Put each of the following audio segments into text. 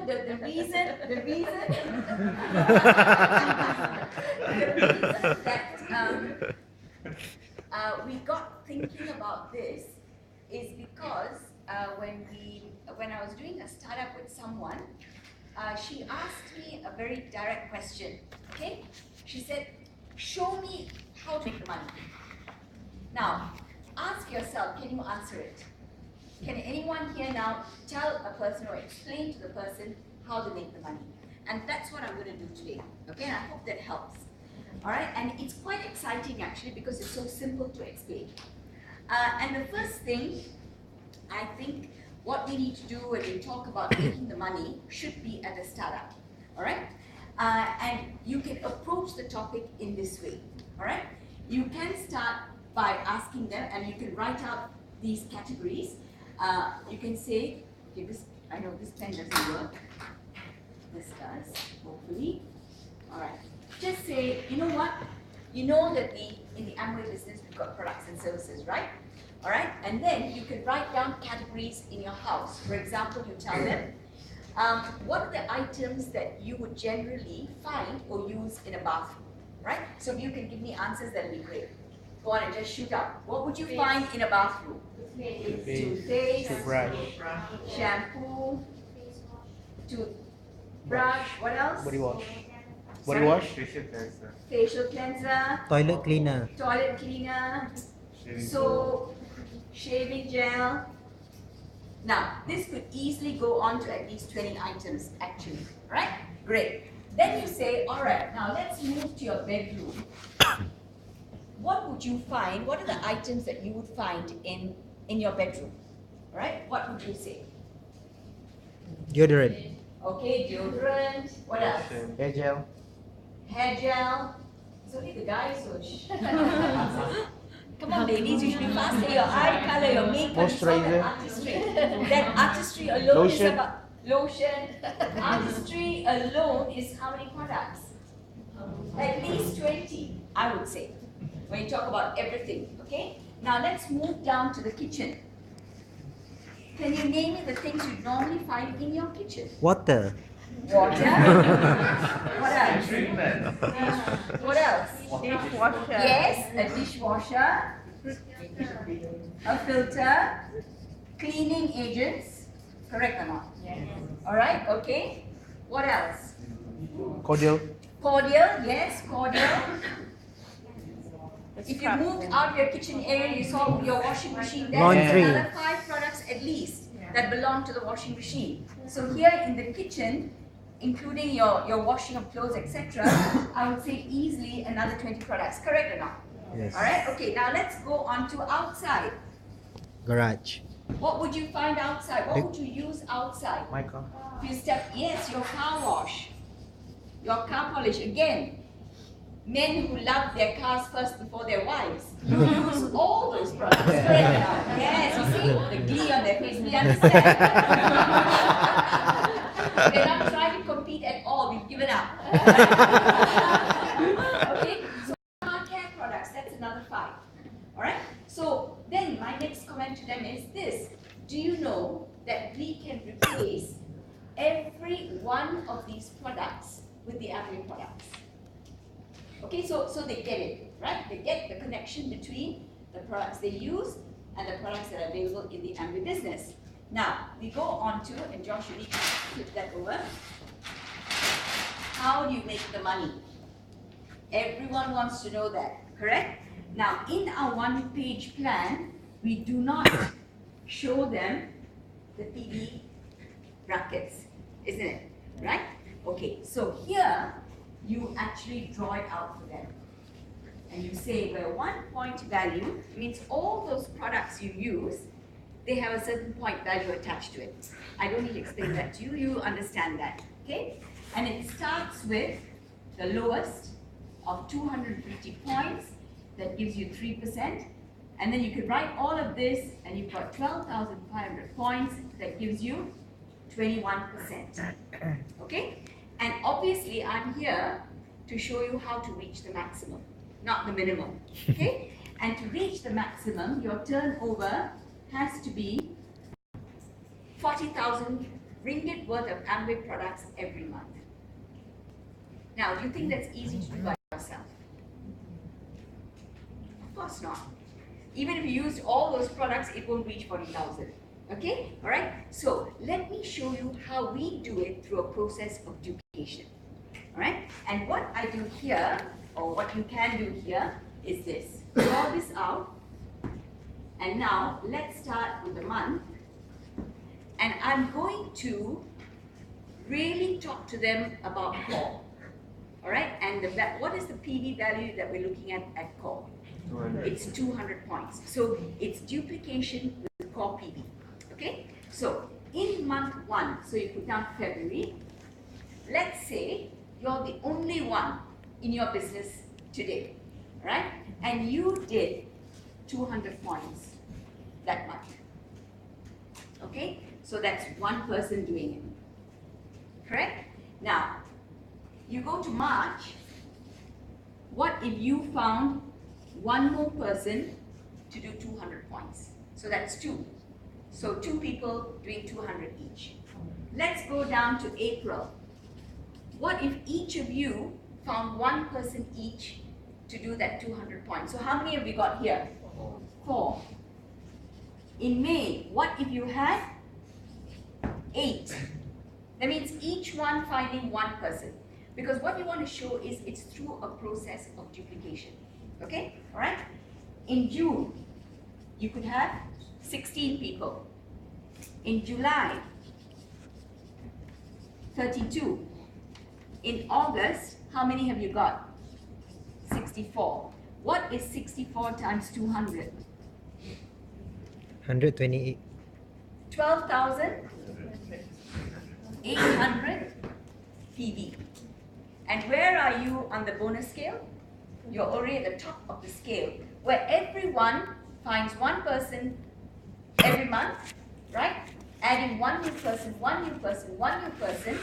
the reason that we got thinking about this is because when I was doing a startup with someone, she asked me a very direct question. Okay, she said, "Show me how to make the money." Now, ask yourself, can you answer it? Can anyone here now tell a person or explain to the person how to make the money? And that's what I'm going to do today. Okay, and I hope that helps. All right, and it's quite exciting actually because it's so simple to explain. And the first thing, I think, what we need to do when we talk about making the money should be at a startup. All right, and you can approach the topic in this way. All right, you can start by asking them, and you can write out these categories. You can say, okay, this, I know this pen doesn't work. This does, hopefully. All right. Just say, you know what? You know that in the Amway business, we've got products and services, right? All right. And then you can write down categories in your house. For example, you tell them, what are the items that you would generally find or use in a bathroom, right? So if you can give me answers, that'll be great. Go on and just shoot out. What would you find in a bathroom? Toothpaste, shampoo, toothbrush, what else? Body wash. Sorry? Body wash. Facial cleanser, Toilet cleaner. soap, shaving gel. Now, this could easily go on to at least 20 items actually, right? Great. Then you say, all right, now let's move to your bedroom. What would you find? What are the items that you would find in your bedroom? All right? What would you say? Deodorant. Okay, deodorant. What else? Hair gel. Hair gel. It's only the guys who shh. Come on, ladies, you should be faster. Your eye color, your makeup, it's all that artistry. That artistry alone is about lotion. Artistry alone is how many products? At least 20, I would say, when you talk about everything. Okay? Now let's move down to the kitchen. Can you name me the things you normally find in your kitchen? Water. Water. What else? What else? Dishwasher. Yes, a dishwasher, a filter, cleaning agents. Correct or not? Yes. All right. Okay. What else? Cordial. Cordial. Yes, cordial. If you moved out of your kitchen area, you saw your washing machine there. Laundry. There's another 5 products at least that belong to the washing machine. So here in the kitchen, including your washing of clothes, etc., I would say easily another 20 products. Correct or not? Yes. All right. Okay. Now let's go on to outside. Garage. What would you find outside? What would you use outside? My car. If you step, yes, your car wash, your car polish. Again, men who love their cars first before their wives. You use all those products. Correct now. Yes, you see the glee on their face. We understand. We're not trying to compete at all. We've given up. Okay, so car care products. That's another 5. All right. So then my next comment to them is this: do you know that we can replace every one of these products with the Amway products? Okay, so they get it, right? They get the connection between the products they use and the products that are available in the Amway business. Now, we go on to, and Josh, you need to flip that over. How do you make the money? Everyone wants to know that, correct? Now, in our 1-page plan, we do not show them the PV brackets, isn't it? Right? Okay, so here, you actually draw it out for them. And you say where 1 point value means all those products you use, they have a certain point value attached to it. I don't need to explain that to you, you understand that, okay? And it starts with the lowest of 250 points, that gives you 3%. And then you could write all of this, and you've got 12,500 points, that gives you 21%, okay? And obviously, I'm here to show you how to reach the maximum, not the minimum, okay? And to reach the maximum, your turnover has to be 40,000 ringgit worth of Amway products every month. Now, do you think that's easy to do by yourself? Of course not. Even if you used all those products, it won't reach 40,000. Okay? Alright? So, let me show you how we do it through a process of duplication. Alright? And what I do here, or what you can do here, is this. Draw this out. And now, let's start with the month. And I'm going to really talk to them about core. Alright? And what is the PV value that we're looking at core? 200. It's 200 points. So it's duplication with core PV. Okay? So in month 1, so you put down February, let's say you're the only one in your business today. Alright? And you did 200 points that month. Okay? So that's one person doing it. Correct? Now, you go to March. What if you found one more person to do 200 points? So that's 2. So 2 people doing 200 each. Let's go down to April. What if each of you found one person each to do that 200 points? So how many have we got here? 4. In May, what if you had 8? That means each one finding one person. Because what you want to show is it's through a process of duplication. Okay? Alright? In June, you could have 16 people. In July, 32. In August, how many have you got? 64. What is 64 times 200? 128. 12,800 PV. And where are you on the bonus scale? You're already at the top of the scale, where everyone finds one person every month, right? Adding one new person, one new person, one new person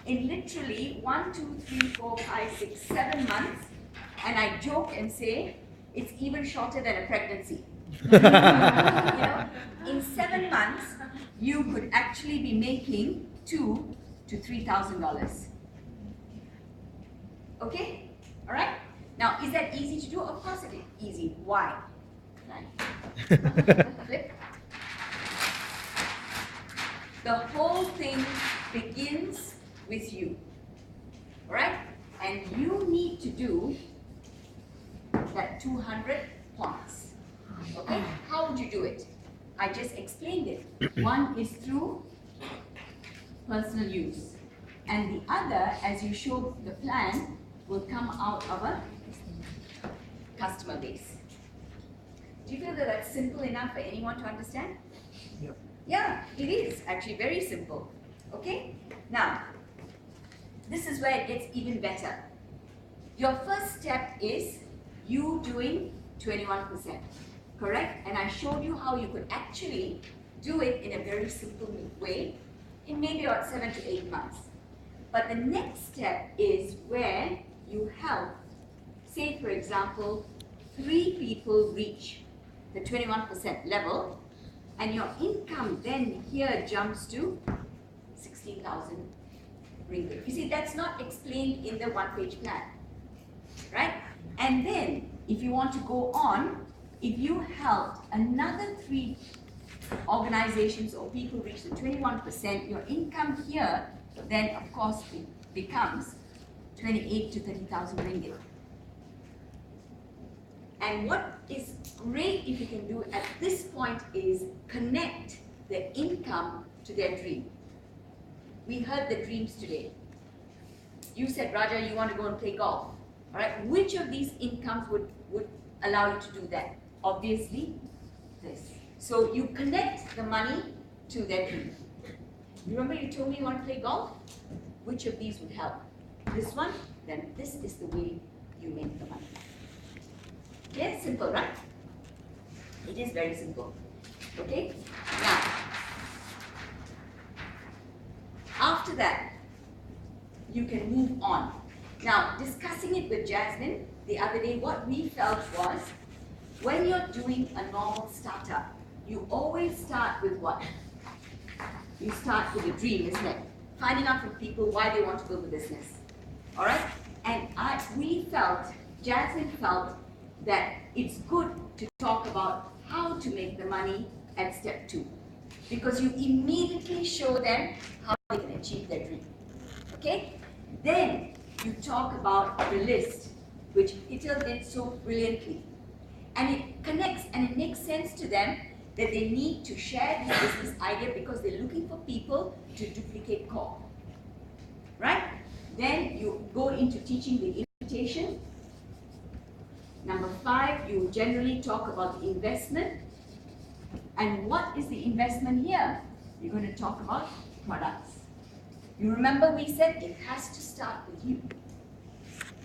in literally 1, 2, 3, 4, 5, 6, 7 months. And I joke and say it's even shorter than a pregnancy. You know, in 7 months, you could actually be making $2,000 to $3,000. Okay? All right? Now, is that easy to do? Of course it is easy. Why? Right. Flip. The whole thing begins with you. All right? And you need to do that 200 points. Okay? How would you do it? I just explained it. One is through personal use. And the other, as you show the plan, will come out of a customer base. Do you feel that that's simple enough for anyone to understand? Yep. Yeah, it is actually very simple. Okay? Now, this is where it gets even better. Your first step is you doing 21%, correct? And I showed you how you could actually do it in a very simple way in maybe about 7 to 8 months. But the next step is where you help, say for example, 3 people reach the 21% level, and your income then here jumps to 16,000 ringgit. You see, that's not explained in the one-page plan, right? And then, if you want to go on, if you helped another 3 organizations or people reach the 21%, your income here then of course it becomes 28 to 30,000 ringgit. And what is great if you can do at this point is connect the income to their dream. We heard the dreams today. You said, Raja, you want to go and play golf. All right, which of these incomes would allow you to do that? Obviously, this. So you connect the money to their dream. Remember you told me you want to play golf? Which of these would help? This one? Then this is the way you make the money. Yeah, simple, right? It is very simple. Okay? Now, after that, you can move on. Now, discussing it with Jasmine the other day, what we felt was, when you're doing a normal startup, you always start with what? you start with a dream, isn't it? Finding out from people why they want to build a business. All right? And Jasmine felt that it's good to talk about how to make the money at step 2. Because you immediately show them how they can achieve their dream. Okay? Then you talk about the list, which Itil did so brilliantly. And it connects and it makes sense to them that they need to share this business idea because they're looking for people to duplicate core. Right? Then you go into teaching the invitation. Number 5, you generally talk about the investment. And what is the investment here? You're going to talk about products. You remember we said it has to start with you.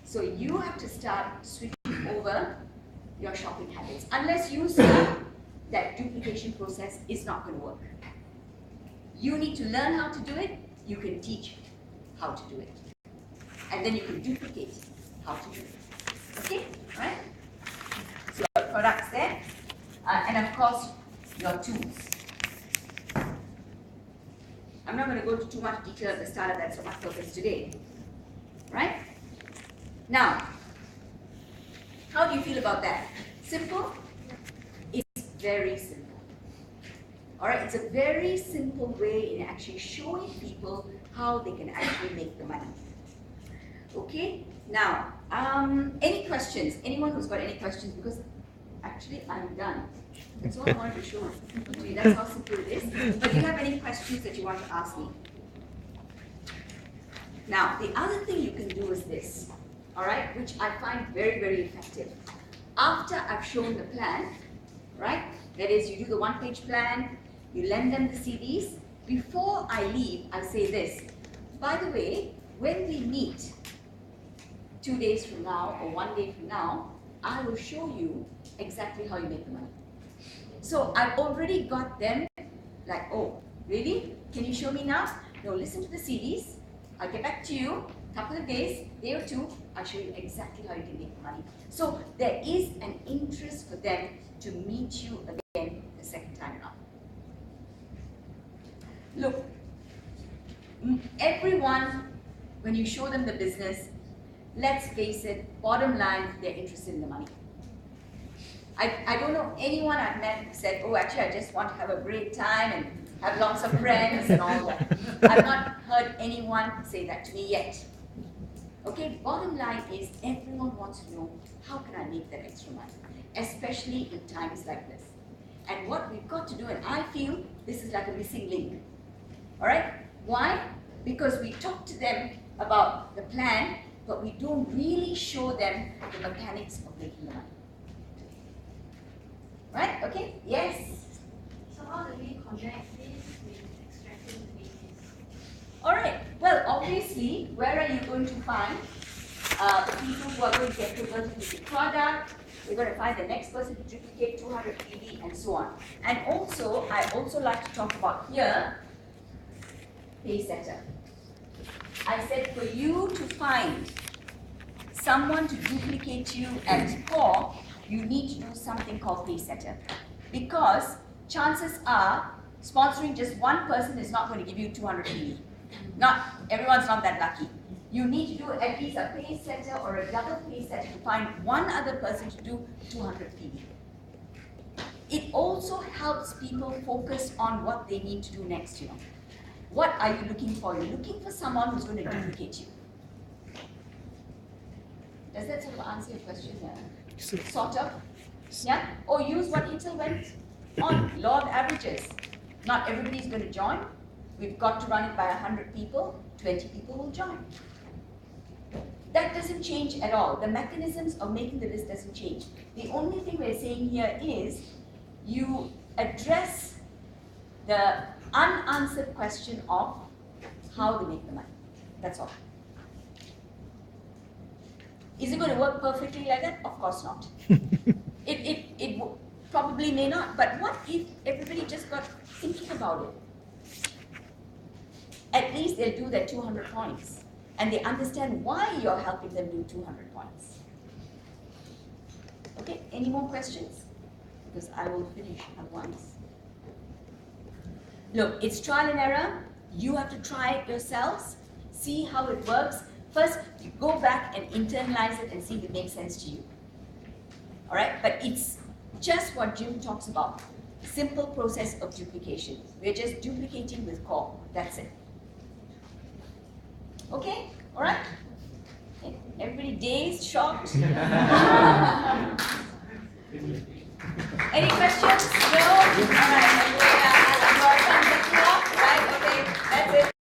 So you have to start switching over your shopping habits. Unless you start, that duplication process is not going to work. You need to learn how to do it. You can teach how to do it. And then you can duplicate how to do it. Okay? Right? So your products there. And of course, your tools. I'm not going to go into too much detail at the start of that, so my purpose today. Right? Now, how do you feel about that? Simple? It's very simple. Alright, it's a very simple way in actually showing people how they can actually make the money. Okay? Now, any questions? Anyone who's got any questions? Because actually I'm done. That's all I wanted to show you. That's how simple it is. But do you have any questions that you want to ask me? Now, the other thing you can do is this, all right, which I find very, very effective. After I've shown the plan, right, that is, you do the one-page plan, you lend them the CDs. Before I leave, I say this. By the way, when we meet 2 days from now or 1 day from now, I will show you exactly how you make the money. So I've already got them like, oh, really? Can you show me now? No, listen to the CDs. I'll get back to you, couple of days, day or 2, I'll show you exactly how you can make the money. So there is an interest for them to meet you again the second time around. Look, everyone, when you show them the business, let's face it, bottom line, they're interested in the money. I don't know anyone I've met who said, oh, actually, I just want to have a great time and have lots of friends and all that. I've not heard anyone say that to me yet. Okay, bottom line is everyone wants to know, how can I make that extra money? Especially in times like this. And what we've got to do, and I feel this is like a missing link. All right? Why? Because we talk to them about the plan, but we don't really show them the mechanics of making the money. Right? Okay? Yes? So how do we connect this with extracting the basis? Alright, well, obviously, where are you going to find people who are going to get converted into the product? You're going to find the next person to duplicate 200 PV and so on. And also, I also like to talk about here, pay setter. I said for you to find someone to duplicate you at core, you need to do something called pay setter. Because chances are, sponsoring just one person is not going to give you 200 PV. Everyone's not that lucky. You need to do at least a pay setter or a double pay setter to find one other person to do 200 PV. It also helps people focus on what they need to do next, you know. What are you looking for? You're looking for someone who's going to duplicate you. Does that sort of answer your question? Yeah? Sort of? Yeah? Or use what Itil went on, law of averages. Not everybody's going to join. We've got to run it by 100 people, 20 people will join. That doesn't change at all. The mechanisms of making the list doesn't change. The only thing we're saying here is you address the unanswered question of how they make the money. That's all. Is it going to work perfectly like that? Of course not. It probably may not, but what if everybody just got thinking about it? At least they'll do their 200 points and they understand why you're helping them do 200 points. Okay, any more questions? Because I will finish at once. Look, it's trial and error. You have to try it yourselves, see how it works. First, you go back and internalize it and see if it makes sense to you. All right, but it's just what Jim talks about. Simple process of duplication. We're just duplicating with core. That's it. Okay? All right? Okay. Everybody dazed, shocked? Any questions?